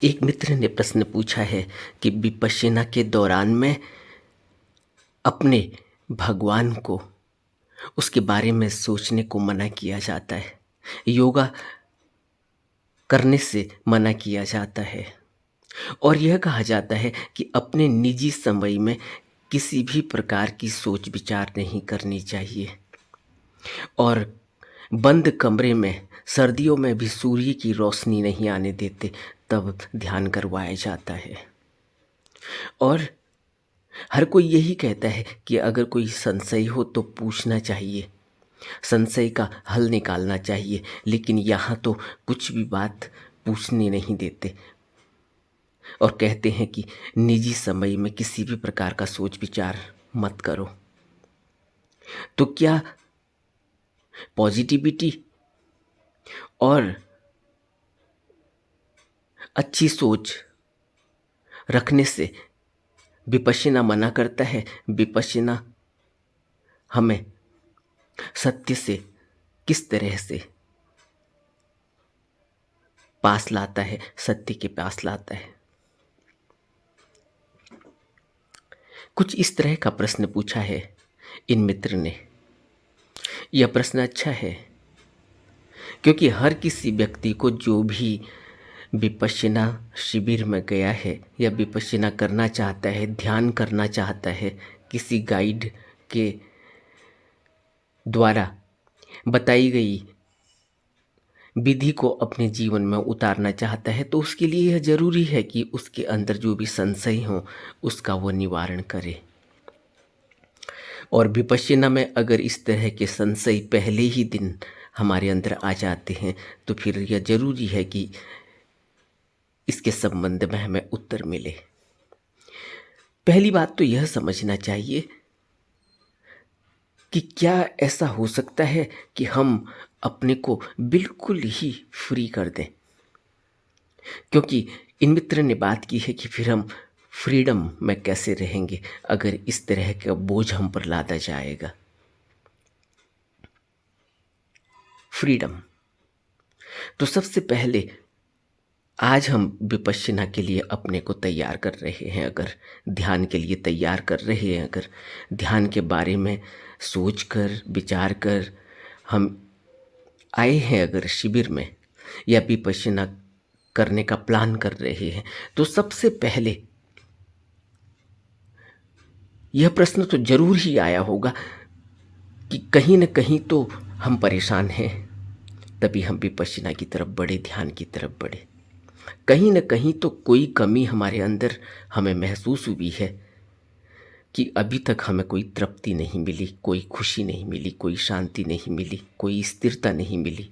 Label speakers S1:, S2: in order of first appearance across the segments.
S1: एक मित्र ने प्रश्न पूछा है कि विपश्यना के दौरान में अपने भगवान को, उसके बारे में सोचने को मना किया जाता है। योगा करने से मना किया जाता है और यह कहा जाता है कि अपने निजी समय में किसी भी प्रकार की सोच विचार नहीं करनी चाहिए और बंद कमरे में सर्दियों में भी सूर्य की रोशनी नहीं आने देते, तब ध्यान करवाया जाता है। और हर कोई यही कहता है कि अगर कोई संशय हो तो पूछना चाहिए, संशय का हल निकालना चाहिए, लेकिन यहाँ तो कुछ भी बात पूछने नहीं देते और कहते हैं कि निजी समय में किसी भी प्रकार का सोच विचार मत करो। तो क्या पॉजिटिविटी और अच्छी सोच रखने से विपश्यना मना करता है? विपश्यना हमें सत्य से किस तरह से पास लाता है, सत्य के पास लाता है? कुछ इस तरह का प्रश्न पूछा है इन मित्र ने। यह प्रश्न अच्छा है क्योंकि हर किसी व्यक्ति को जो भी विपश्यना शिविर में गया है या विपश्यना करना चाहता है, ध्यान करना चाहता है, किसी गाइड के द्वारा बताई गई विधि को अपने जीवन में उतारना चाहता है, तो उसके लिए यह जरूरी है कि उसके अंदर जो भी संशय हो उसका वो निवारण करे। और विपश्यना में अगर इस तरह के संशय पहले ही दिन हमारे अंदर आ जाते हैं तो फिर यह जरूरी है कि इसके संबंध में हमें उत्तर मिले। पहली बात तो यह समझना चाहिए कि क्या ऐसा हो सकता है कि हम अपने को बिल्कुल ही फ्री कर दें, क्योंकि इन मित्र ने बात की है कि फिर हम फ्रीडम में कैसे रहेंगे अगर इस तरह का बोझ हम पर लादा जाएगा। फ्रीडम तो सबसे पहले आज हम विपश्यना के लिए अपने को तैयार कर रहे हैं, अगर ध्यान के लिए तैयार कर रहे हैं, अगर ध्यान के बारे में सोच कर विचार कर हम आए हैं अगर शिविर में या विपश्यना करने का प्लान कर रहे हैं, तो सबसे पहले यह प्रश्न तो जरूर ही आया होगा कि कहीं न कहीं तो हम परेशान हैं, तभी हम विपश्यना की तरफ बढ़े, ध्यान की तरफ बढ़े। कहीं न कहीं तो कोई कमी हमारे अंदर हमें महसूस हुई है कि अभी तक हमें कोई तृप्ति नहीं मिली, कोई खुशी नहीं मिली, कोई शांति नहीं मिली, कोई स्थिरता नहीं मिली।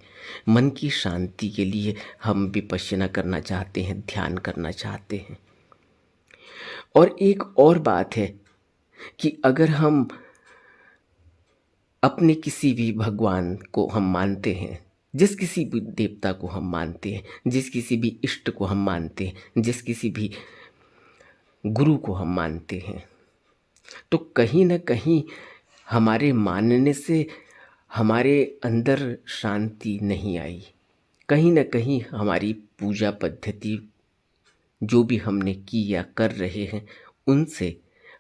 S1: मन की शांति के लिए हम विपश्यना करना चाहते हैं, ध्यान करना चाहते हैं। और एक और बात है कि अगर हम अपने किसी भी भगवान को हम मानते हैं, जिस किसी भी देवता को हम मानते हैं, जिस किसी भी इष्ट को हम मानते हैं, जिस किसी भी गुरु को हम मानते हैं, तो कहीं न कहीं हमारे मानने से हमारे अंदर शांति नहीं आई। कहीं न कहीं हमारी पूजा पद्धति जो भी हमने की या कर रहे हैं उनसे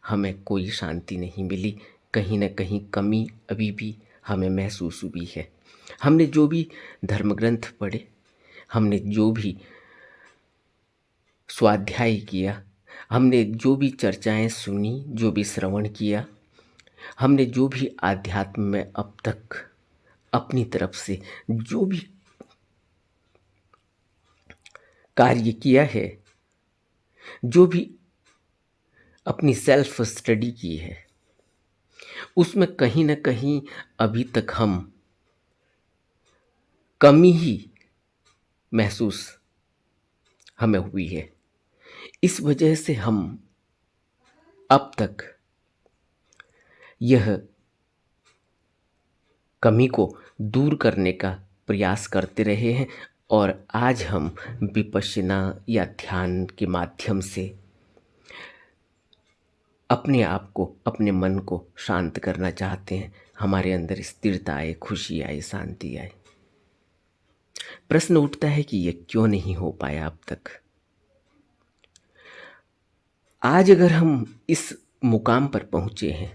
S1: हमें कोई शांति नहीं मिली। कहीं न कहीं कमी अभी भी हमें महसूस हुई है। हमने जो भी धर्म ग्रंथ पढ़े, हमने जो भी स्वाध्याय किया, हमने जो भी चर्चाएं सुनी, जो भी श्रवण किया, हमने जो भी आध्यात्म में अब तक अपनी तरफ से जो भी कार्य किया है, जो भी अपनी सेल्फ स्टडी की है, उसमें कहीं न कहीं अभी तक हम कमी ही महसूस हमें हुई है। इस वजह से हम अब तक यह कमी को दूर करने का प्रयास करते रहे हैं और आज हम विपश्यना या ध्यान के माध्यम से अपने आप को, अपने मन को शांत करना चाहते हैं। हमारे अंदर स्थिरता आए, खुशी आए, शांति आए। प्रश्न उठता है कि यह क्यों नहीं हो पाया अब तक? आज अगर हम इस मुकाम पर पहुंचे हैं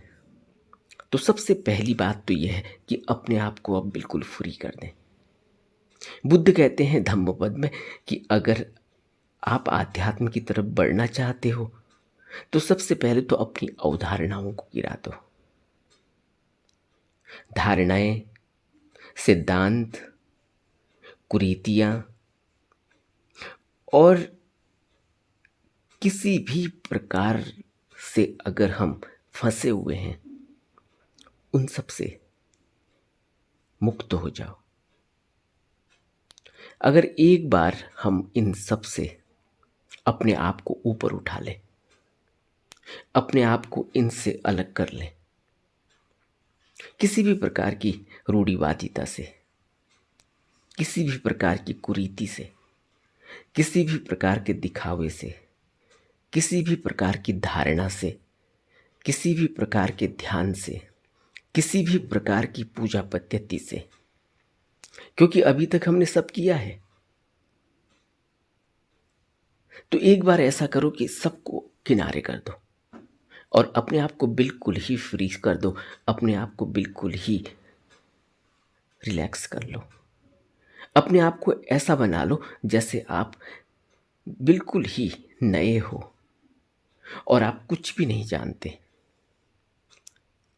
S1: तो सबसे पहली बात तो यह है कि अपने आप को अब बिल्कुल फ्री कर दें। बुद्ध कहते हैं धम्मपद में कि अगर आप आध्यात्म की तरफ बढ़ना चाहते हो तो सबसे पहले तो अपनी अवधारणाओं को गिरा दो। धारणाएं, सिद्धांत, कुरीतियां और किसी भी प्रकार से अगर हम फंसे हुए हैं उन सब से मुक्त हो जाओ। अगर एक बार हम इन सब से अपने आप को ऊपर उठा लें, अपने आप को इनसे अलग कर लें, किसी भी प्रकार की रूढ़िवादिता से, किसी भी प्रकार की कुरीति से, किसी भी प्रकार के दिखावे से, किसी भी प्रकार की धारणा से, किसी भी प्रकार के ध्यान से, किसी भी प्रकार की पूजा पद्धति से, क्योंकि अभी तक हमने सब किया है। तो एक बार ऐसा करो कि सबको किनारे कर दो और अपने आप को बिल्कुल ही फ्री कर दो, अपने आप को बिल्कुल ही रिलैक्स कर लो। अपने आप को ऐसा बना लो जैसे आप बिल्कुल ही नए हो और आप कुछ भी नहीं जानते।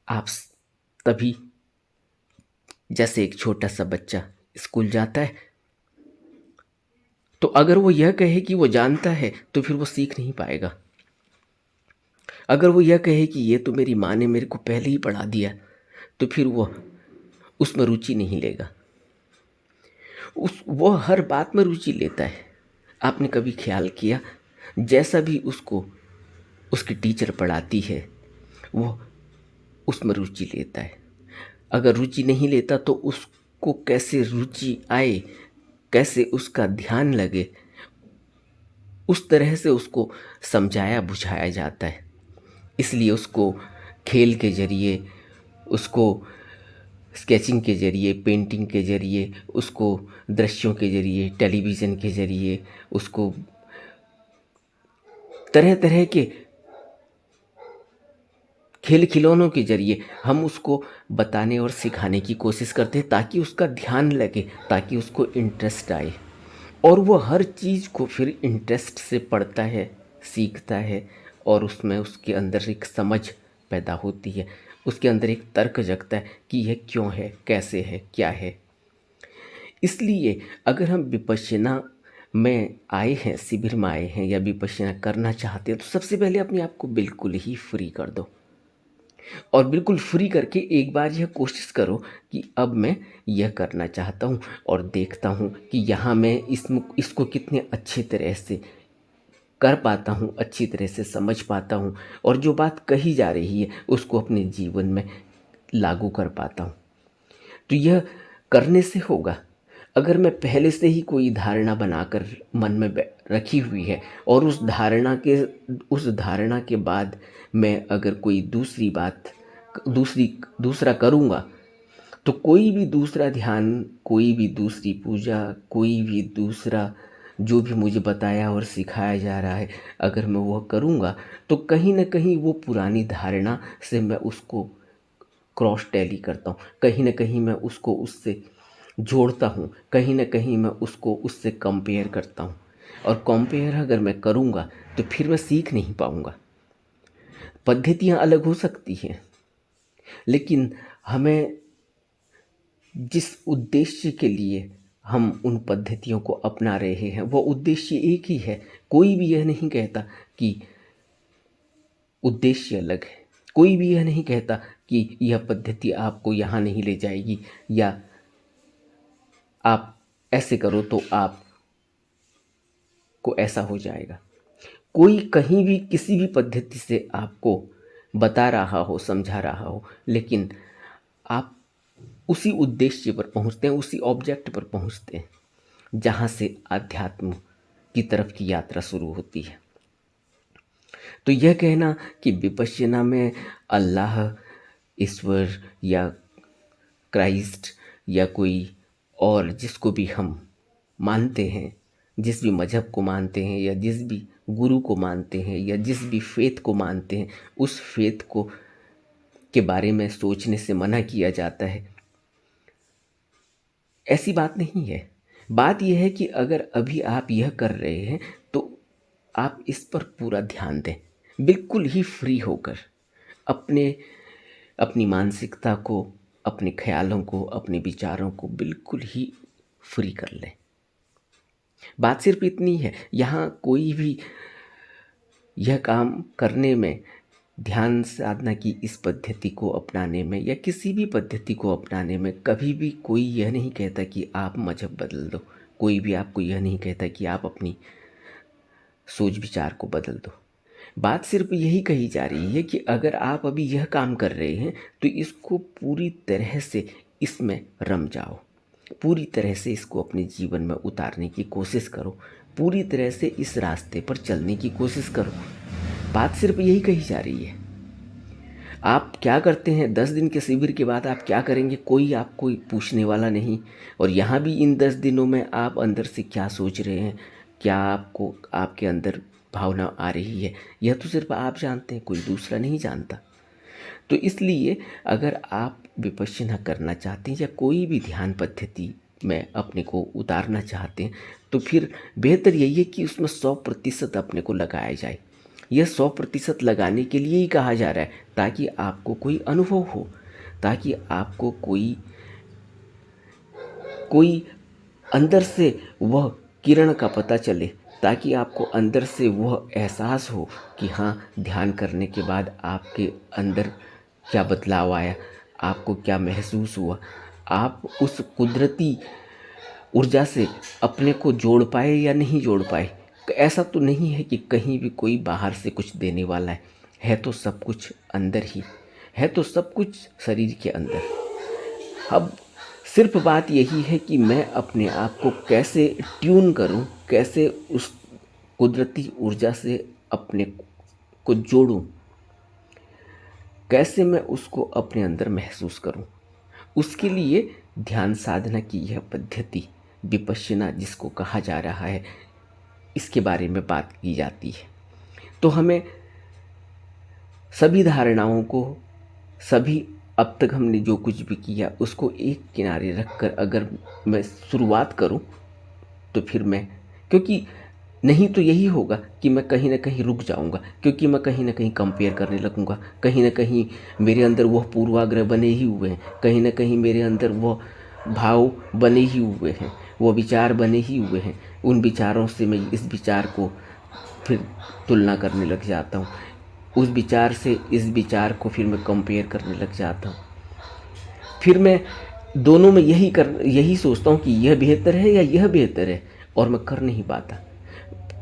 S1: आप तभी जैसे एक छोटा सा बच्चा स्कूल जाता है तो अगर वो यह कहे कि वो जानता है तो फिर वो सीख नहीं पाएगा। अगर वो यह कहे कि ये तो मेरी माँ ने मेरे को पहले ही पढ़ा दिया तो फिर वो उसमें रुचि नहीं लेगा। वो हर बात में रुचि लेता है। आपने कभी ख्याल किया, जैसा भी उसको उसकी टीचर पढ़ाती है वो उसमें रुचि लेता है। अगर रुचि नहीं लेता तो उसको कैसे रुचि आए, कैसे उसका ध्यान लगे, उस तरह से उसको समझाया बुझाया जाता है। इसलिए उसको खेल के जरिए, उसको स्केचिंग के जरिए, पेंटिंग के जरिए, उसको दृश्यों के जरिए, टेलीविज़न के जरिए, उसको तरह तरह के खेल खिलौनों के जरिए हम उसको बताने और सिखाने की कोशिश करते हैं ताकि उसका ध्यान लगे, ताकि उसको इंटरेस्ट आए। और वो हर चीज़ को फिर इंटरेस्ट से पढ़ता है, सीखता है और उसमें उसके अंदर एक समझ पैदा होती है, उसके अंदर एक तर्क जगता है कि यह क्यों है, कैसे है, क्या है। इसलिए अगर हम विपश्यना में आए हैं, शिविर में आए हैं या विपश्यना करना चाहते हैं तो सबसे पहले अपने आप को बिल्कुल ही फ्री कर दो और बिल्कुल फ्री करके एक बार यह कोशिश करो कि अब मैं यह करना चाहता हूँ और देखता हूँ कि यहाँ मैं इसको कितने अच्छे तरह से कर पाता हूँ, अच्छी तरह से समझ पाता हूँ और जो बात कही जा रही है उसको अपने जीवन में लागू कर पाता हूँ। तो यह करने से होगा। अगर मैं पहले से ही कोई धारणा बनाकर मन में रखी हुई है और उस धारणा के बाद मैं अगर कोई दूसरा करूँगा तो कोई भी दूसरा ध्यान, कोई भी दूसरी पूजा, कोई भी दूसरा जो भी मुझे बताया और सिखाया जा रहा है, अगर मैं वह करूँगा तो कहीं ना कहीं वो पुरानी धारणा से मैं उसको क्रॉस टैली करता हूँ, कहीं ना कहीं मैं उसको उससे जोड़ता हूँ, कहीं ना कहीं मैं उसको उससे कंपेयर करता हूँ। और कंपेयर अगर मैं करूँगा तो फिर मैं सीख नहीं पाऊँगा। पद्धतियाँ अलग हो सकती हैं लेकिन हमें जिस उद्देश्य के लिए हम उन पद्धतियों को अपना रहे हैं वो उद्देश्य एक ही है। कोई भी यह नहीं कहता कि उद्देश्य अलग है, कोई भी यह नहीं कहता कि यह पद्धति आपको यहाँ नहीं ले जाएगी या आप ऐसे करो तो आप को ऐसा हो जाएगा। कोई कहीं भी किसी भी पद्धति से आपको बता रहा हो, समझा रहा हो, लेकिन आप उसी उद्देश्य पर पहुंचते हैं, उसी ऑब्जेक्ट पर पहुंचते हैं जहां से अध्यात्म की तरफ की यात्रा शुरू होती है। तो यह कहना कि विपश्यना में अल्लाह, ईश्वर या क्राइस्ट या कोई और जिसको भी हम मानते हैं जिस भी मजहब को मानते हैं या जिस भी गुरु को मानते हैं या जिस भी फेथ को मानते हैं, उस फेथ को के बारे में सोचने से मना किया जाता है। ऐसी बात नहीं है। बात यह है कि अगर अभी आप यह कर रहे हैं तो आप इस पर पूरा ध्यान दें, बिल्कुल ही फ्री होकर अपने अपनी मानसिकता को, अपने ख्यालों को, अपने विचारों को बिल्कुल ही फ्री कर लें। बात सिर्फ इतनी है। यहाँ कोई भी यह काम करने में, ध्यान साधना की इस पद्धति को अपनाने में या किसी भी पद्धति को अपनाने में कभी भी कोई यह नहीं कहता कि आप मजहब बदल दो। कोई भी आपको यह नहीं कहता कि आप अपनी सोच विचार को बदल दो। बात सिर्फ यही कही जा रही है कि अगर आप अभी यह काम कर रहे हैं तो इसको पूरी तरह से इसमें रम जाओ, पूरी तरह से इसको अपने जीवन में उतारने की कोशिश करो, पूरी तरह से इस रास्ते पर चलने की कोशिश करो। बात सिर्फ यही कही जा रही है। आप क्या करते हैं 10 दिन के शिविर के बाद आप क्या करेंगे, कोई आपको पूछने वाला नहीं। और यहाँ भी इन 10 दिनों में आप अंदर से क्या सोच रहे हैं, क्या आपको आपके अंदर भावना आ रही है, यह तो सिर्फ आप जानते हैं, कोई दूसरा नहीं जानता। तो इसलिए अगर आप विपश्यना करना चाहते हैं या कोई भी ध्यान पद्धति में अपने को उतारना चाहते हैं तो फिर बेहतर यही है कि उसमें 100% अपने को लगाया जाए। यह 100% लगाने के लिए ही कहा जा रहा है, ताकि आपको कोई अनुभव हो, ताकि आपको कोई अंदर से वह किरण का पता चले, ताकि आपको अंदर से वह एहसास हो कि हाँ, ध्यान करने के बाद आपके अंदर क्या बदलाव आया, आपको क्या महसूस हुआ, आप उस कुदरती ऊर्जा से अपने को जोड़ पाए या नहीं जोड़ पाए। ऐसा तो नहीं है कि कहीं भी कोई बाहर से कुछ देने वाला है तो सब कुछ अंदर ही है, तो सब कुछ शरीर के अंदर। अब सिर्फ बात यही है कि मैं अपने आप को कैसे ट्यून करूं, कैसे उस कुदरती ऊर्जा से अपने को जोड़ूं, कैसे मैं उसको अपने अंदर महसूस करूं। उसके लिए ध्यान साधना की यह पद्धति, विपश्यना जिसको कहा जा रहा है, इसके बारे में बात की जाती है। तो हमें सभी धारणाओं को, सभी अब तक हमने जो कुछ भी किया उसको एक किनारे रखकर अगर मैं शुरुआत करूं तो फिर मैं, क्योंकि नहीं तो यही होगा कि मैं कहीं ना कहीं रुक जाऊंगा, क्योंकि मैं कहीं ना कहीं कंपेयर करने लगूंगा, कहीं ना कहीं मेरे अंदर वह पूर्वाग्रह बने ही हुए हैं, कहीं ना कहीं मेरे अंदर वह भाव बने ही हुए हैं, वो विचार बने ही हुए हैं। उन विचारों से मैं इस विचार को फिर तुलना करने लग जाता हूँ, उस विचार से इस विचार को फिर मैं कंपेयर करने लग जाता हूँ। फिर मैं दोनों में यही सोचता हूँ कि यह बेहतर है या यह बेहतर है, और मैं कर नहीं पाता।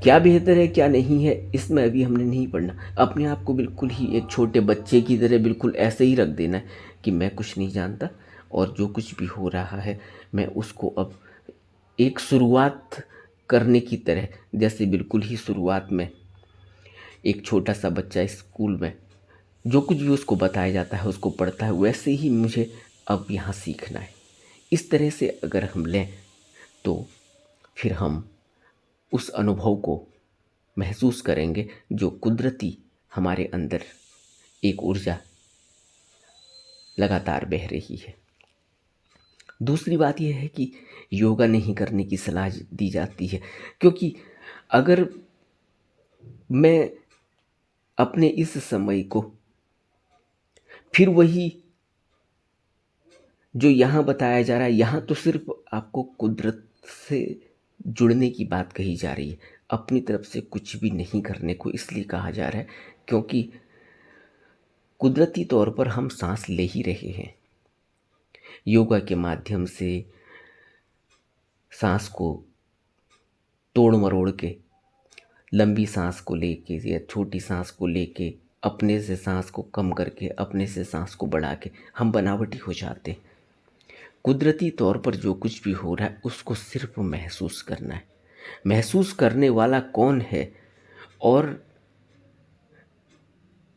S1: क्या बेहतर है क्या नहीं है इसमें अभी हमने नहीं पढ़ना। अपने आप को बिल्कुल ही एक छोटे बच्चे की तरह बिल्कुल ऐसे ही रख देना है कि मैं कुछ नहीं जानता, और जो कुछ भी हो रहा है मैं उसको अब एक शुरुआत करने की तरह, जैसे बिल्कुल ही शुरुआत में एक छोटा सा बच्चा स्कूल में जो कुछ भी उसको बताया जाता है उसको पढ़ता है, वैसे ही मुझे अब यहाँ सीखना है। इस तरह से अगर हम लें तो फिर हम उस अनुभव को महसूस करेंगे जो कुदरती हमारे अंदर एक ऊर्जा लगातार बह रही है। दूसरी बात यह है कि योगा नहीं करने की सलाह दी जाती है, क्योंकि अगर मैं अपने इस समय को फिर वही जो यहाँ बताया जा रहा है, यहाँ तो सिर्फ आपको कुदरत से जुड़ने की बात कही जा रही है, अपनी तरफ से कुछ भी नहीं करने को इसलिए कहा जा रहा है क्योंकि कुदरती तौर पर हम सांस ले ही रहे हैं। योगा के माध्यम से सांस को तोड़ मरोड़ के, लंबी सांस को लेके या छोटी सांस को लेके, अपने से सांस को कम करके अपने से सांस को बढ़ा के हम बनावटी हो जाते हैं। कुदरती तौर पर जो कुछ भी हो रहा है उसको सिर्फ महसूस करना है। महसूस करने वाला कौन है, और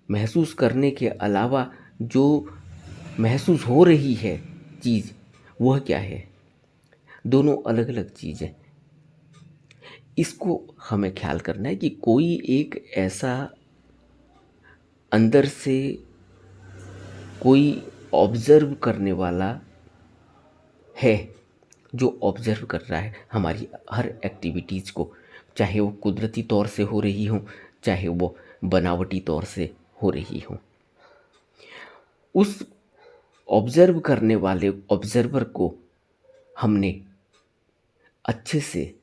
S1: महसूस करने के अलावा जो महसूस हो रही है चीज़, वह क्या है। दोनों अलग अलग चीज़ें। इसको हमें ख्याल करना है कि कोई एक ऐसा अंदर से कोई ऑब्जर्व करने वाला है जो ऑब्जर्व कर रहा है हमारी हर एक्टिविटीज़ को, चाहे वो कुदरती तौर से हो रही हो, चाहे वो बनावटी तौर से हो रही हो। उस ऑब्जर्व करने वाले ऑब्जर्वर को हमने अच्छे से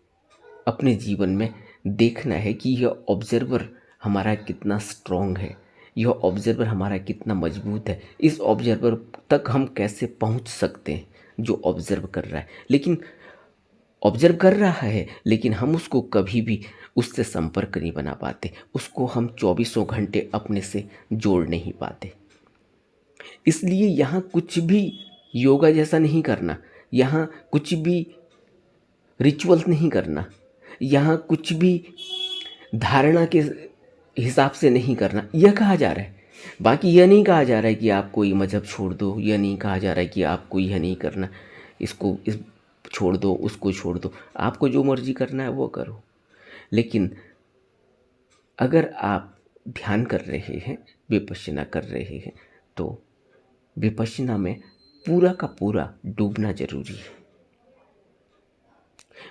S1: अपने जीवन में देखना है कि यह ऑब्जर्वर हमारा कितना स्ट्रांग है, यह ऑब्जर्वर हमारा कितना मजबूत है, इस ऑब्जर्वर तक हम कैसे पहुंच सकते हैं जो ऑब्जर्व कर रहा है। लेकिन ऑब्जर्व कर रहा है लेकिन हम उसको कभी भी उससे संपर्क नहीं बना पाते, उसको हम चौबीसों घंटे अपने से जोड़ नहीं पाते। इसलिए यहाँ कुछ भी योगा जैसा नहीं करना, यहाँ कुछ भी रिचुअल नहीं करना, यहाँ कुछ भी धारणा के हिसाब से नहीं करना, यह कहा जा रहा है। बाकी यह नहीं कहा जा रहा है कि आप कोई मजहब छोड़ दो, यह नहीं कहा जा रहा है कि आपको यह नहीं करना, इसको इस छोड़ दो, उसको छोड़ दो। आपको जो मर्जी करना है वो करो। लेकिन अगर आप ध्यान कर रहे हैं, विपश्यना कर रहे हैं, तो विपश्यना में पूरा का पूरा डूबना जरूरी है।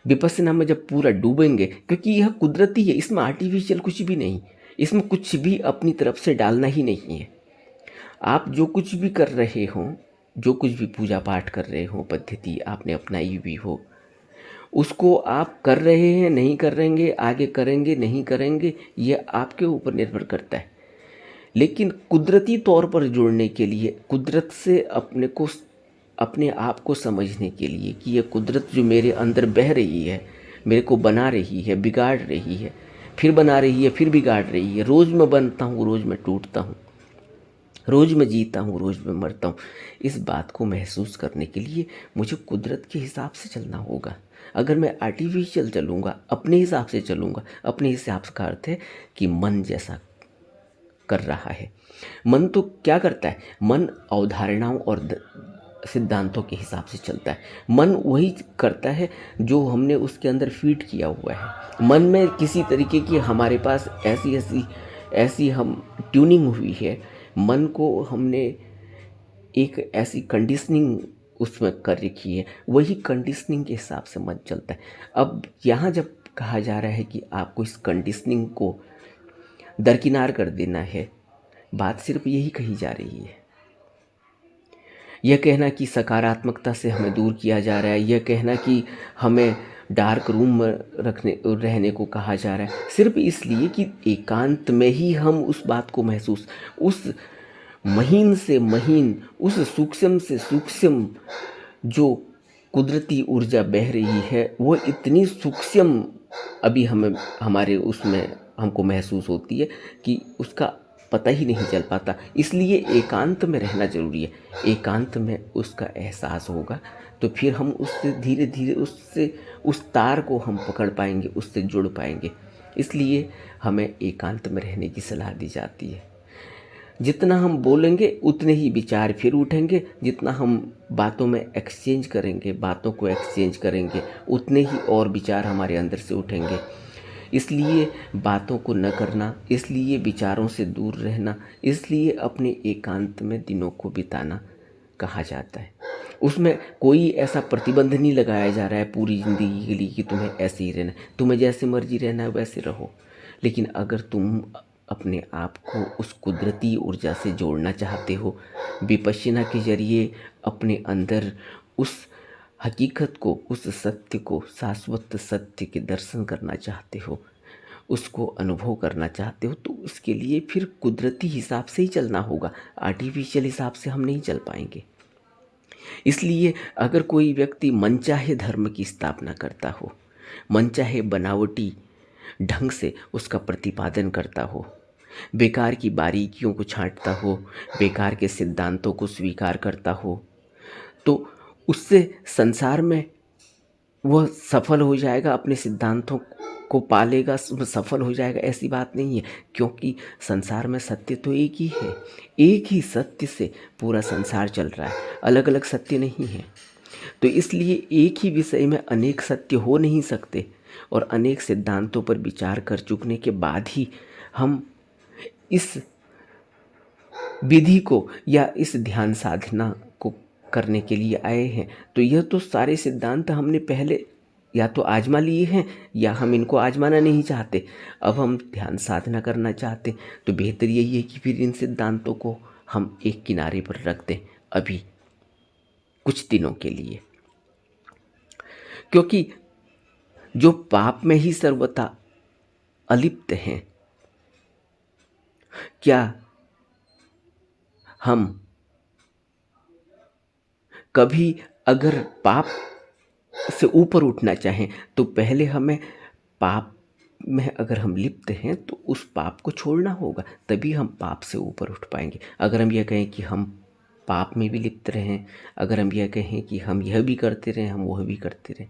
S1: विपश्यना में जब पूरा डूबेंगे, क्योंकि यह कुदरती है, इसमें आर्टिफिशियल कुछ भी नहीं, इसमें कुछ भी अपनी तरफ से डालना ही नहीं है। आप जो कुछ भी कर रहे हो, जो कुछ भी पूजा पाठ कर रहे हो, पद्धति आपने अपनाई भी हो, उसको आप कर रहे हैं, नहीं कर रहेंगे, आगे करेंगे नहीं करेंगे, यह आपके ऊपर निर्भर करता है। लेकिन कुदरती तौर पर जुड़ने के लिए, कुदरत से अपने आप को समझने के लिए कि यह कुदरत जो मेरे अंदर बह रही है, मेरे को बना रही है, बिगाड़ रही है, फिर बना रही है, फिर बिगाड़ रही है, रोज़ मैं बनता हूँ, रोज़ मैं टूटता हूँ, रोज़ मैं जीता हूँ, रोज़ मैं मरता हूँ। इस बात को महसूस करने के लिए मुझे कुदरत के हिसाब से चलना होगा। अगर मैं आर्टिफिशियल चलूँगा, अपने हिसाब से चलूँगा, अपने हिसाब का अर्थ है कि मन जैसा कर रहा है। मन तो क्या करता है? मन अवधारणाओं और सिद्धांतों के हिसाब से चलता है। मन वही करता है जो हमने उसके अंदर फीड किया हुआ है। मन में किसी तरीके की हमारे पास ऐसी हम ट्यूनिंग हुई है, मन को हमने एक ऐसी कंडीशनिंग उसमें कर रखी है, वही कंडीशनिंग के हिसाब से मन चलता है। अब यहाँ जब कहा जा रहा है कि आपको इस कंडीशनिंग को दरकिनार कर देना है, बात सिर्फ यही कही जा रही है। यह कहना कि सकारात्मकता से हमें दूर किया जा रहा है, यह कहना कि हमें डार्क रूम में रहने को कहा जा रहा है, सिर्फ इसलिए कि एकांत में ही हम उस बात को महसूस, उस महीन से महीन, उस सूक्ष्म से सूक्ष्म जो कुदरती ऊर्जा बह रही है, वो इतनी सूक्ष्म अभी हमारे उसमें हमको महसूस होती है कि उसका पता ही नहीं चल पाता। इसलिए एकांत में रहना जरूरी है। एकांत में उसका एहसास होगा तो फिर हम उससे धीरे धीरे उस तार को हम पकड़ पाएंगे, उससे जुड़ पाएंगे। इसलिए हमें एकांत में रहने की सलाह दी जाती है। जितना हम बोलेंगे उतने ही विचार फिर उठेंगे, जितना हम बातों में एक्सचेंज करेंगे, बातों को एक्सचेंज करेंगे, उतने ही और विचार हमारे अंदर से उठेंगे। इसलिए बातों को न करना, इसलिए विचारों से दूर रहना, इसलिए अपने एकांत में दिनों को बिताना कहा जाता है। उसमें कोई ऐसा प्रतिबंध नहीं लगाया जा रहा है पूरी ज़िंदगी के लिए कि तुम्हें ऐसे ही रहना, तुम्हें जैसे मर्जी रहना है वैसे रहो। लेकिन अगर तुम अपने आप को उस कुदरती ऊर्जा से जोड़ना चाहते हो, विपश्यना के जरिए अपने अंदर उस हकीकत को, उस सत्य को, शाश्वत सत्य के दर्शन करना चाहते हो, उसको अनुभव करना चाहते हो, तो उसके लिए फिर कुदरती हिसाब से ही चलना होगा। आर्टिफिशियल हिसाब से हम नहीं चल पाएंगे। इसलिए अगर कोई व्यक्ति मनचाहे धर्म की स्थापना करता हो, मनचाहे बनावटी ढंग से उसका प्रतिपादन करता हो, बेकार की बारीकियों को छांटता हो, बेकार के सिद्धांतों को स्वीकार करता हो, तो उससे संसार में वह सफल हो जाएगा, अपने सिद्धांतों को पालेगा, सफल हो जाएगा, ऐसी बात नहीं है। क्योंकि संसार में सत्य तो एक ही है, एक ही सत्य से पूरा संसार चल रहा है, अलग अलग सत्य नहीं है। तो इसलिए एक ही विषय में अनेक सत्य हो नहीं सकते। और अनेक सिद्धांतों पर विचार कर चुकने के बाद ही हम इस विधि को या इस ध्यान साधना को करने के लिए आए हैं। तो यह तो सारे सिद्धांत हमने पहले या तो आजमा लिए हैं या हम इनको आजमाना नहीं चाहते। अब हम ध्यान साधना करना चाहते, तो बेहतर यही है कि फिर इन सिद्धांतों को हम एक किनारे पर रख दें अभी कुछ दिनों के लिए, क्योंकि जो पाप में ही सर्वथा अलिप्त हैं, क्या हम कभी अगर पाप से ऊपर उठना चाहें तो पहले हमें पाप में अगर हम लिप्त हैं तो उस पाप को छोड़ना होगा, तभी हम पाप से ऊपर उठ पाएंगे। अगर हम यह कहें कि हम पाप में भी लिप्त रहें, अगर हम यह कहें कि हम यह भी करते रहें, हम वह भी करते रहें,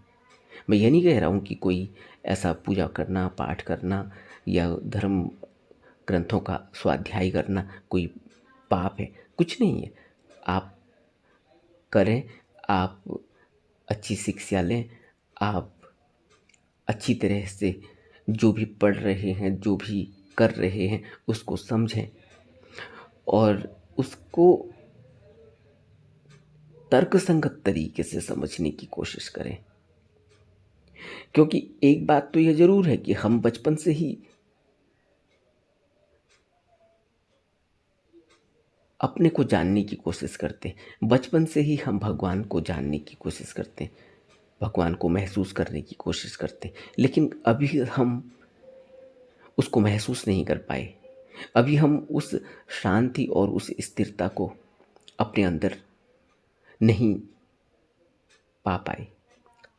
S1: मैं यह नहीं कह रहा हूँ कि कोई ऐसा पूजा करना, पाठ करना या धर्म ग्रंथों का स्वाध्याय करना कोई पाप है, कुछ नहीं है। आप करें, आप अच्छी शिक्षा लें, आप अच्छी तरह से जो भी पढ़ रहे हैं, जो भी कर रहे हैं उसको समझें और उसको तर्कसंगत तरीके से समझने की कोशिश करें। क्योंकि एक बात तो यह जरूर है कि हम बचपन से ही अपने को जानने की कोशिश करते हैं, बचपन से ही हम भगवान को जानने की कोशिश करते हैं, भगवान को महसूस करने की कोशिश करते हैं, लेकिन अभी हम उसको महसूस नहीं कर पाए। अभी हम उस शांति और उस स्थिरता को अपने अंदर नहीं पा पाए।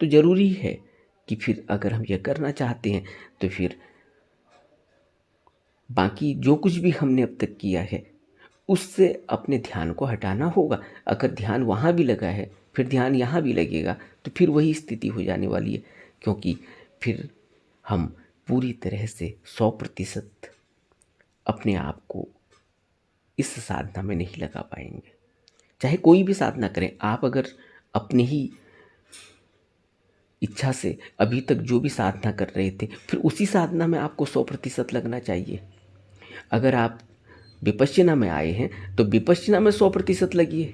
S1: तो ज़रूरी है कि फिर अगर हम यह करना चाहते हैं तो फिर बाकी जो कुछ भी हमने अब तक किया है उससे अपने ध्यान को हटाना होगा। अगर ध्यान वहाँ भी लगा है फिर ध्यान यहाँ भी लगेगा तो फिर वही स्थिति हो जाने वाली है, क्योंकि फिर हम पूरी तरह से 100% अपने आप को इस साधना में नहीं लगा पाएंगे। चाहे कोई भी साधना करें, आप अगर अपनी ही इच्छा से अभी तक जो भी साधना कर रहे थे फिर उसी साधना में आपको 100% लगना चाहिए। अगर आप विपश्यना में आए हैं तो विपश्यना में 100% लगिए।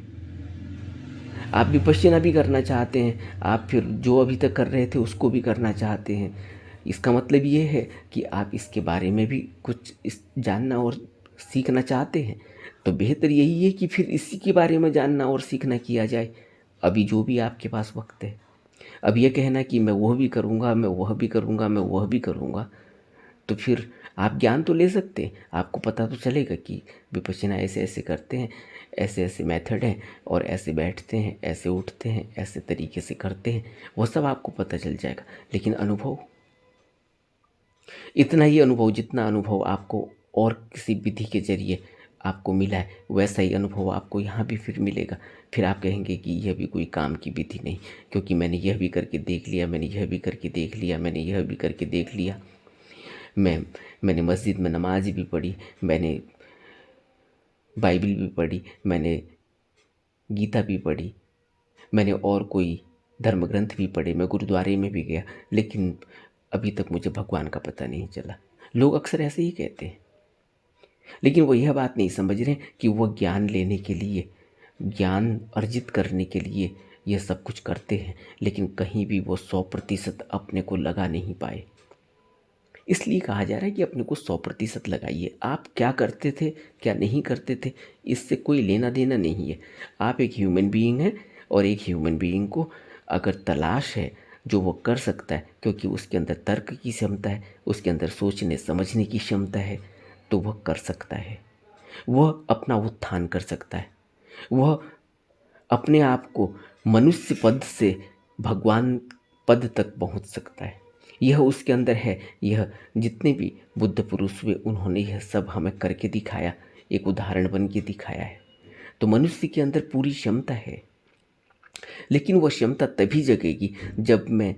S1: आप विपश्यना भी करना चाहते हैं, आप फिर जो अभी तक कर रहे थे उसको भी करना चाहते हैं, इसका मतलब ये है कि आप इसके बारे में भी कुछ जानना और सीखना चाहते हैं। तो बेहतर यही है कि फिर इसी के बारे में जानना और सीखना किया जाए अभी जो भी आपके पास वक्त है। अब यह कहना कि मैं वह भी करूँगा, मैं वह भी करूँगा, मैं वह भी करूँगा, तो फिर आप ज्ञान तो ले सकते हैं, आपको पता तो चलेगा कि विपश्यना ऐसे ऐसे करते हैं, ऐसे ऐसे मेथड हैं और ऐसे बैठते हैं, ऐसे उठते हैं, ऐसे तरीके से करते हैं, वो सब आपको पता चल जाएगा। लेकिन अनुभव, इतना ही अनुभव जितना अनुभव आपको और किसी विधि के जरिए आपको मिला है वैसा ही अनुभव आपको यहाँ भी फिर मिलेगा। फिर आप कहेंगे कि यह भी कोई काम की विधि नहीं, क्योंकि मैंने यह भी करके देख लिया, मैंने यह भी करके देख लिया, मैंने यह भी करके देख लिया, मैंने मस्जिद में नमाज भी पढ़ी, मैंने बाइबल भी पढ़ी, मैंने गीता भी पढ़ी, मैंने और कोई धर्म ग्रंथ भी पढ़े, मैं गुरुद्वारे में भी गया, लेकिन अभी तक मुझे भगवान का पता नहीं चला। लोग अक्सर ऐसे ही कहते हैं, लेकिन वो यह बात नहीं समझ रहे कि वो ज्ञान लेने के लिए, ज्ञान अर्जित करने के लिए यह सब कुछ करते हैं, लेकिन कहीं भी वो 100% अपने को लगा नहीं पाए। इसलिए कहा जा रहा है कि अपने को 100% लगाइए। आप क्या करते थे, क्या नहीं करते थे, इससे कोई लेना देना नहीं है। आप एक ह्यूमन बीइंग हैं और एक ह्यूमन बीइंग को अगर तलाश है जो वो कर सकता है, क्योंकि उसके अंदर तर्क की क्षमता है, उसके अंदर सोचने समझने की क्षमता है, तो वह कर सकता है, वह अपना उत्थान कर सकता है, वह अपने आप को मनुष्य पद से भगवान पद तक पहुंच सकता है। यह उसके अंदर है। यह जितने भी बुद्ध पुरुष हुए उन्होंने यह सब हमें करके दिखाया, एक उदाहरण बन के दिखाया है। तो मनुष्य के अंदर पूरी क्षमता है, लेकिन वह क्षमता तभी जगेगी जब मैं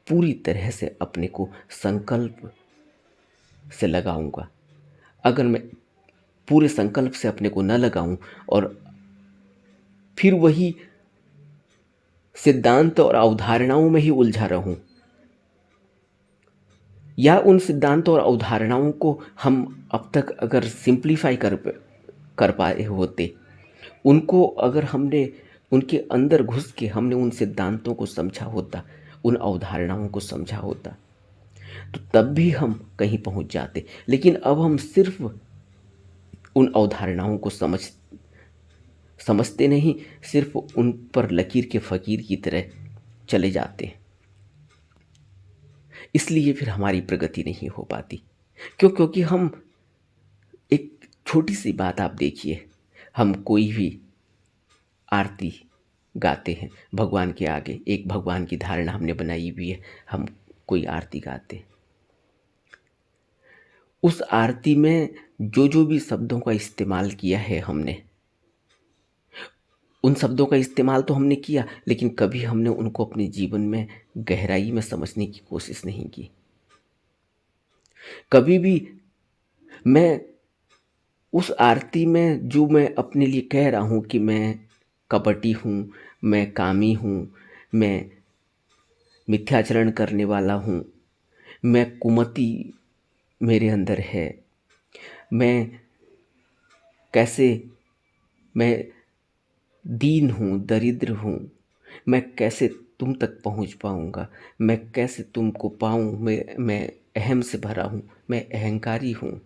S1: पूरी तरह से अपने को संकल्प से लगाऊंगा। अगर मैं पूरे संकल्प से अपने को न लगाऊं और फिर वही सिद्धांत और अवधारणाओं में ही उलझा रहूं, या उन सिद्धांतों और अवधारणाओं को हम अब तक अगर सिंप्लीफाई कर पाए होते, उनको अगर हमने उनके अंदर घुस के हमने उन सिद्धांतों को समझा होता, उन अवधारणाओं को समझा होता, तो तब भी हम कहीं पहुंच जाते। लेकिन अब हम सिर्फ उन अवधारणाओं को समझते नहीं, सिर्फ उन पर लकीर के फ़कीर की तरह चले जाते हैं। इसलिए फिर हमारी प्रगति नहीं हो पाती। क्योंकि हम, एक छोटी सी बात आप देखिए, हम कोई भी आरती गाते हैं भगवान के आगे, एक भगवान की धारणा हमने बनाई हुई है, हम कोई आरती गाते हैं, उस आरती में जो जो भी शब्दों का इस्तेमाल किया है हमने, उन शब्दों का इस्तेमाल तो हमने किया, लेकिन कभी हमने उनको अपने जीवन में गहराई में समझने की कोशिश नहीं की। कभी भी मैं उस आरती में जो मैं अपने लिए कह रहा हूँ कि मैं कपटी हूँ, मैं कामी हूँ, मैं मिथ्याचरण करने वाला हूँ, मैं कुमति मेरे अंदर है, मैं कैसे, मैं दीन हूँ, दरिद्र हूँ, मैं कैसे तुम तक पहुँच पाऊँगा, मैं कैसे तुमको पाऊँ, मैं अहम से भरा हूँ, मैं अहंकारी हूँ,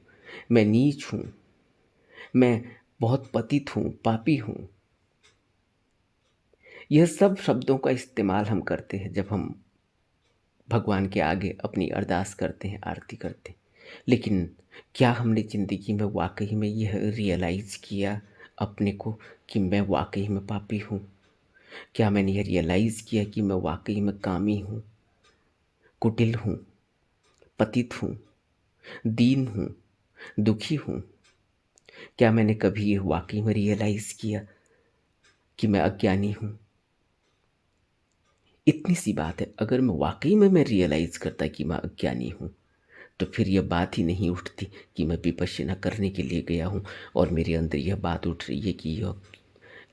S1: मैं नीच हूँ, मैं बहुत पतित हूँ, पापी हूँ। यह सब शब्दों का इस्तेमाल हम करते हैं जब हम भगवान के आगे अपनी अरदास करते हैं, आरती करते हैं। लेकिन क्या हमने ज़िंदगी में वाकई में यह रियलाइज़ किया अपने को कि मैं वाकई में पापी हूँ? क्या मैंने यह रियलाइज़ किया कि मैं वाकई में कामी हूँ, कुटिल हूँ, पतित हूँ, दीन हूँ, दुखी हूँ? क्या मैंने कभी यह वाकई में रियलाइज़ किया कि मैं अज्ञानी हूँ? इतनी सी बात है, अगर मैं रियलाइज़ करता कि मैं अज्ञानी हूँ, तो फिर यह बात ही नहीं उठती कि मैं विपश्यना करने के लिए गया हूँ और मेरे अंदर यह बात उठ रही है कि यह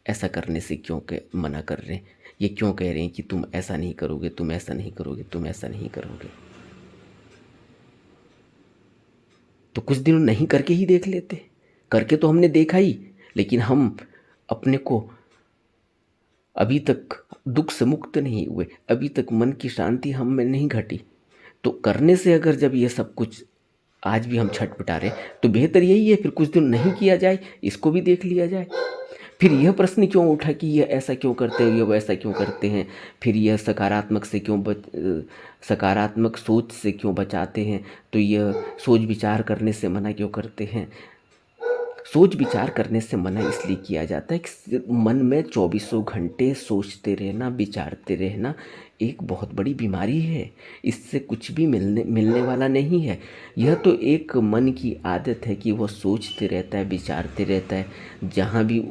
S1: ऐसा करने से क्यों मना कर रहे हैं, ये क्यों कह रहे हैं कि तुम ऐसा नहीं करोगे, तुम ऐसा नहीं करोगे, तुम ऐसा नहीं करोगे। तो कुछ दिन नहीं करके ही देख लेते। करके तो हमने देखा ही, लेकिन हम अपने को अभी तक दुख से मुक्त नहीं हुए, अभी तक मन की शांति हम में नहीं घटी। तो करने से अगर जब ये सब कुछ आज भी हम छटपटा रहे, तो बेहतर यही है फिर कुछ दिन नहीं किया जाए, इसको भी देख लिया जाए। फिर यह प्रश्न क्यों उठा कि ये ऐसा क्यों करते हैं, ये वैसा क्यों करते हैं, फिर यह सकारात्मक सोच से क्यों बचाते हैं, तो यह सोच विचार करने से मना क्यों करते हैं। सोच विचार करने से मना इसलिए किया जाता है कि मन में चौबीसों घंटे सोचते रहना, विचारते रहना एक बहुत बड़ी बीमारी है। इससे कुछ भी मिलने वाला नहीं है। यह तो एक मन की आदत है कि वह सोचते रहता है, विचारते रहता है। जहाँ भी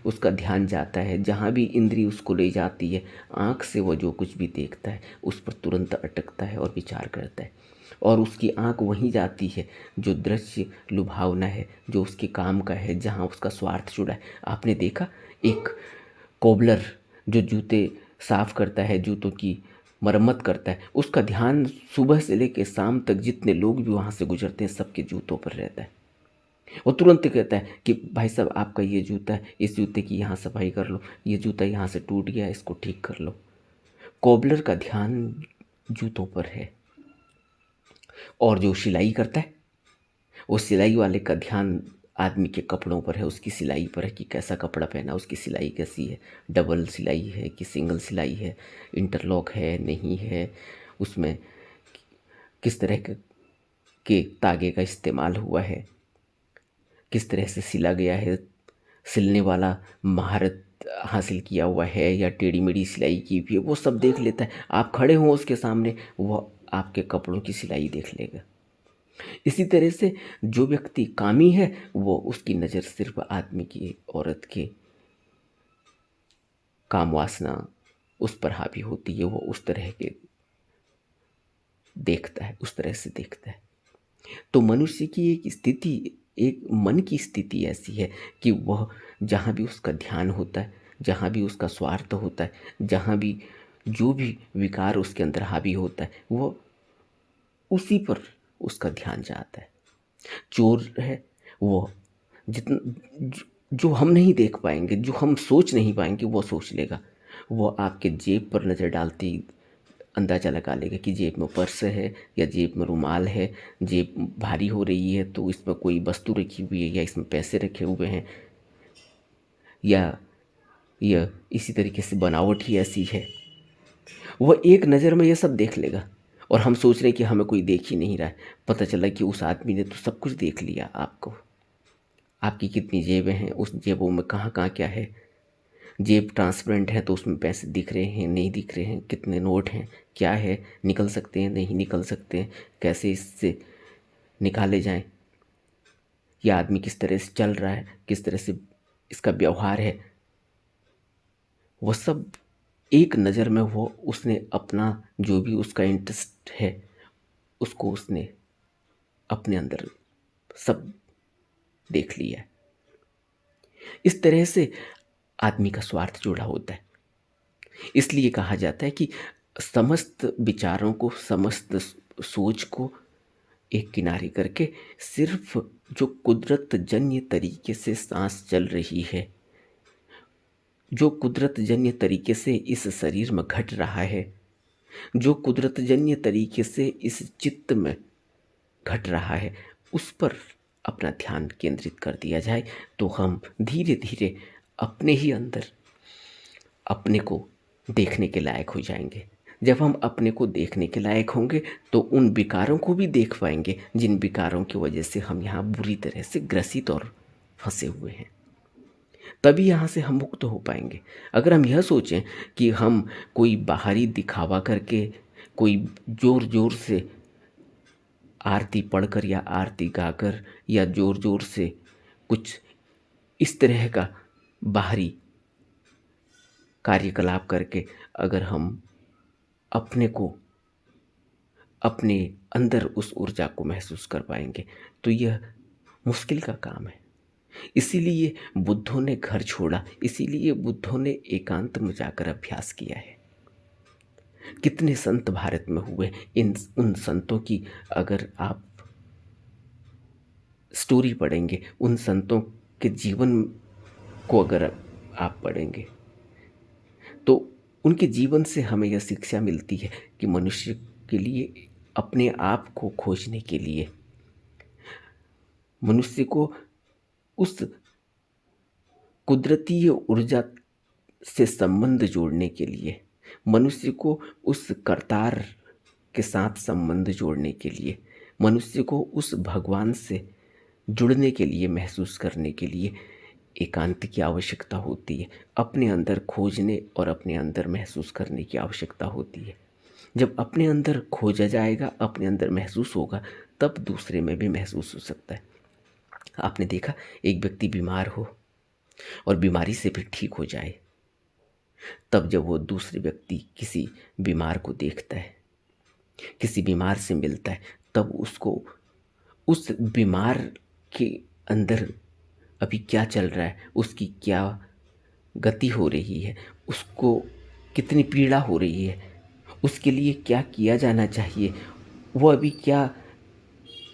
S1: उसका ध्यान जाता है, जहाँ भी इंद्री उसको ले जाती है, आँख से वो जो कुछ भी देखता है उस पर तुरंत अटकता है और विचार करता है। और उसकी आँख वहीं जाती है जो दृश्य लुभावना है, जो उसके काम का है, जहाँ उसका स्वार्थ जुड़ा है। आपने देखा एक कोबलर जो जूते साफ करता है, जूतों की मरम्मत करता है, उसका ध्यान सुबह से लेकर शाम तक जितने लोग भी वहाँ से गुजरते हैं सबके जूतों पर रहता है। वो तुरंत कहता है कि भाई साहब आपका ये जूता है, इस जूते की यहाँ सफाई कर लो, ये जूता यहाँ से टूट गया, इसको ठीक कर लो। कोबलर का ध्यान जूतों पर है। और जो सिलाई करता है, वो सिलाई वाले का ध्यान आदमी के कपड़ों पर है, उसकी सिलाई पर है कि कैसा कपड़ा पहना, उसकी सिलाई कैसी है, डबल सिलाई है कि सिंगल सिलाई है, इंटरलॉक है नहीं है, उसमें किस तरह के तागे का इस्तेमाल हुआ है, किस तरह से सिला गया है, सिलने वाला महारत हासिल किया हुआ है या टेढ़ी मेढ़ी सिलाई की हुई है, वो सब देख लेता है। आप खड़े हो उसके सामने, वो आपके कपड़ों की सिलाई देख लेगा। इसी तरह से जो व्यक्ति कामी है, वो उसकी नज़र सिर्फ आदमी की, औरत के काम वासना उस पर हावी होती है, वो उस तरह के देखता है, उस तरह से देखता है। तो मनुष्य की एक स्थिति, एक मन की स्थिति ऐसी है कि वह जहाँ भी उसका ध्यान होता है, जहाँ भी उसका स्वार्थ होता है, जहाँ भी जो भी विकार उसके अंदर हावी होता है, वो उसी पर उसका ध्यान जाता है। चोर है वो जितना जो हम नहीं देख पाएंगे, जो हम सोच नहीं पाएंगे, वो सोच लेगा। वो आपके जेब पर नज़र डालती अंदाज़ा लगा लेगा कि जेब में पर्स है या जेब में रुमाल है, जेब भारी हो रही है तो इसमें कोई वस्तु रखी हुई है या इसमें पैसे रखे हुए हैं, या यह इसी तरीके से बनावट ही ऐसी है। वह एक नज़र में यह सब देख लेगा और हम सोच रहे हैं कि हमें कोई देख ही नहीं रहा है। पता चला कि उस आदमी ने तो सब कुछ देख लिया आपको। आपकी कितनी जेबें हैं, उस जेबों में कहाँ कहाँ क्या है। जेब ट्रांसपेरेंट है तो उसमें पैसे दिख रहे हैं, नहीं दिख रहे हैं, कितने नोट हैं, क्या है, निकल सकते हैं, नहीं निकल सकते हैं, कैसे इससे निकाले जाएं, यह आदमी किस तरह से चल रहा है, किस तरह से इसका व्यवहार है, वह सब एक नज़र में वो उसने अपना जो भी उसका इंटरेस्ट है उसको उसने अपने अंदर सब देख लिया है। इस तरह से आदमी का स्वार्थ जुड़ा होता है। इसलिए कहा जाता है कि समस्त विचारों को, समस्त सोच को एक किनारे करके सिर्फ जो कुदरत जन्य तरीके से सांस चल रही है, जो कुदरत जन्य तरीके से इस शरीर में घट रहा है, जो कुदरत जन्य तरीके से इस चित्त में घट रहा है, उस पर अपना ध्यान केंद्रित कर दिया जाए तो हम धीरे धीरे अपने ही अंदर अपने को देखने के लायक हो जाएंगे। जब हम अपने को देखने के लायक होंगे तो उन विकारों को भी देख पाएंगे जिन विकारों की वजह से हम यहाँ बुरी तरह से ग्रसित और फंसे हुए हैं। तभी यहाँ से हम मुक्त हो पाएंगे। अगर हम यह सोचें कि हम कोई बाहरी दिखावा करके, कोई ज़ोर ज़ोर से आरती पढ़कर या आरती गाकर या ज़ोर ज़ोर से कुछ इस तरह का बाहरी कार्यकलाप करके अगर हम अपने को, अपने अंदर उस ऊर्जा को महसूस कर पाएंगे तो यह मुश्किल का काम है। इसीलिए बुद्धों ने घर छोड़ा, इसीलिए बुद्धों ने एकांत में जाकर अभ्यास किया है। कितने संत भारत में हुए, इन उन संतों की अगर आप स्टोरी पढ़ेंगे, उन संतों के जीवन को अगर आप पढ़ेंगे तो उनके जीवन से हमें यह शिक्षा मिलती है कि मनुष्य के लिए अपने आप को खोजने के लिए, मनुष्य को उस कुदरती ऊर्जा से संबंध जोड़ने के लिए, मनुष्य को उस करतार के साथ संबंध जोड़ने के लिए, मनुष्य को उस भगवान से जुड़ने के लिए, महसूस करने के लिए एकांत की आवश्यकता होती है। अपने अंदर खोजने और अपने अंदर महसूस करने की आवश्यकता होती है। जब अपने अंदर खोजा जाएगा, अपने अंदर महसूस होगा, तब दूसरे में भी महसूस हो सकता है। आपने देखा एक व्यक्ति बीमार हो और बीमारी से फिर ठीक हो जाए, तब जब वो दूसरे व्यक्ति किसी बीमार को देखता है, किसी बीमार से मिलता है, तब उसको उस बीमार के अंदर अभी क्या चल रहा है, उसकी क्या गति हो रही है, उसको कितनी पीड़ा हो रही है, उसके लिए क्या किया जाना चाहिए, वो अभी क्या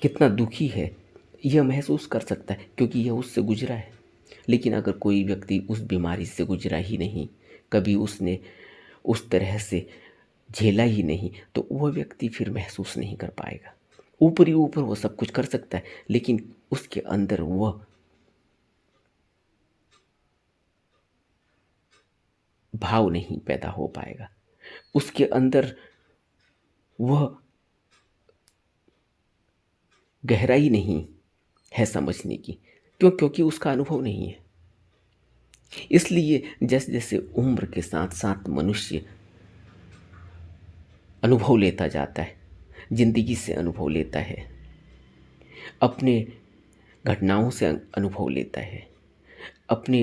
S1: कितना दुखी है, यह महसूस कर सकता है क्योंकि यह उससे गुजरा है। लेकिन अगर कोई व्यक्ति उस बीमारी से गुजरा ही नहीं, कभी उसने उस तरह से झेला ही नहीं, तो वह व्यक्ति फिर महसूस नहीं कर पाएगा। ऊपर ही ऊपर वो सब कुछ कर सकता है लेकिन उसके अंदर वह भाव नहीं पैदा हो पाएगा, उसके अंदर वह गहराई नहीं है समझने की। क्योंकि उसका अनुभव नहीं है। इसलिए जैसे जैसे उम्र के साथ साथ मनुष्य अनुभव लेता जाता है, जिंदगी से अनुभव लेता है, अपने घटनाओं से अनुभव लेता है, अपने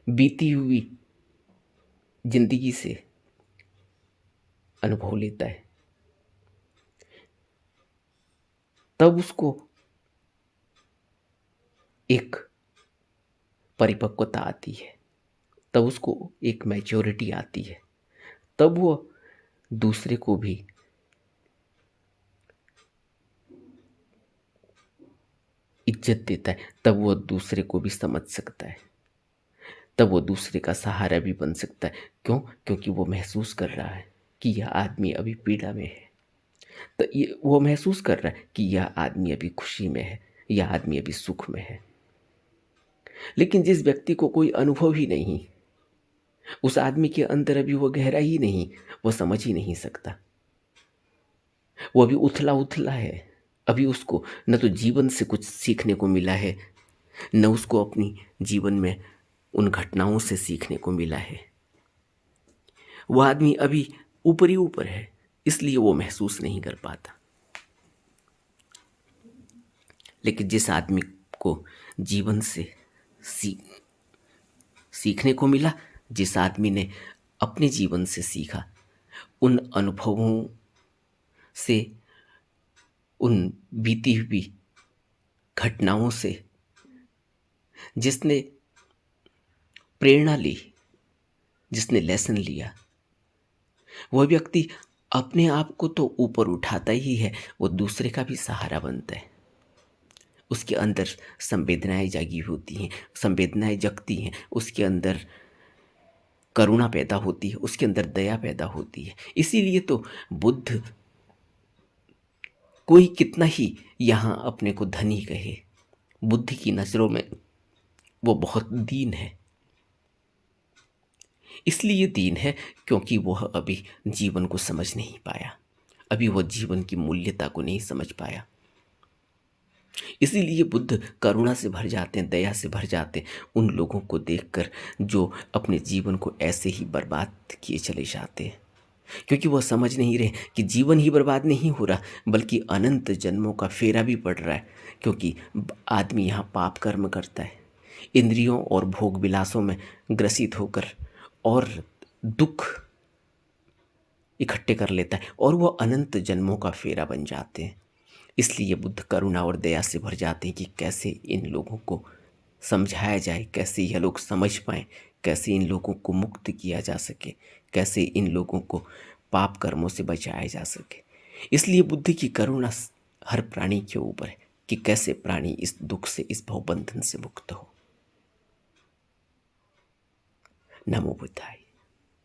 S1: बीती हुई जिंदगी से अनुभव लेता है, तब उसको एक परिपक्वता आती है, तब उसको एक मैच्योरिटी आती है, तब वो दूसरे को भी इज्जत देता है, तब वो दूसरे को भी समझ सकता है, तब वो दूसरे का सहारा भी बन सकता है। क्यों? क्योंकि वो महसूस कर रहा है कि यह आदमी अभी पीड़ा में है। तो ये वो महसूस कर रहा है कि यह आदमी अभी खुशी में है, यह आदमी अभी सुख में है। लेकिन जिस व्यक्ति को कोई अनुभव ही नहीं, उस आदमी के अंदर अभी वो गहराई ही नहीं, वो समझ ही नहीं सकता। वो अभी उथला उथला है। अभी उसको न तो जीवन से कुछ सीखने को मिला है, न उसको अपनी जीवन में उन घटनाओं से सीखने को मिला है। वो आदमी अभी ऊपर ही ऊपर है, इसलिए वो महसूस नहीं कर पाता। लेकिन जिस आदमी को जीवन से सीखने को मिला, जिस आदमी ने अपने जीवन से सीखा, उन अनुभवों से, उन बीती हुई घटनाओं से जिसने प्रेरणा ली, जिसने लेसन लिया, वह व्यक्ति अपने आप को तो ऊपर उठाता ही है, वो दूसरे का भी सहारा बनता है। उसके अंदर संवेदनाएं जागी होती हैं, संवेदनाएं जगती हैं, उसके अंदर करुणा पैदा होती है, उसके अंदर दया पैदा होती है। इसीलिए तो बुद्ध, कोई कितना ही यहाँ अपने को धनी कहे, बुद्ध की नज़रों में वो बहुत दीन है। इसलिए दीन है क्योंकि वह अभी जीवन को समझ नहीं पाया, अभी वह जीवन की मूल्यता को नहीं समझ पाया। इसीलिए बुद्ध करुणा से भर जाते हैं, दया से भर जाते हैं उन लोगों को देखकर जो अपने जीवन को ऐसे ही बर्बाद किए चले जाते हैं, क्योंकि वह समझ नहीं रहे कि जीवन ही बर्बाद नहीं हो रहा, बल्कि अनंत जन्मों का फेरा भी पड़ रहा है। क्योंकि आदमी यहाँ पाप कर्म करता है, इंद्रियों और भोग विलासों में ग्रसित होकर और दुख इकट्ठे कर लेता है, और वह अनंत जन्मों का फेरा बन जाते हैं। इसलिए बुद्ध करुणा और दया से भर जाते हैं कि कैसे इन लोगों को समझाया जाए, कैसे यह लोग समझ पाएँ, कैसे इन लोगों को मुक्त किया जा सके, कैसे इन लोगों को पाप कर्मों से बचाया जा सके। इसलिए बुद्ध की करुणा हर प्राणी के ऊपर है कि कैसे प्राणी इस दुख से, इस भवबंधन से मुक्त हो। नमो बुद्धाय।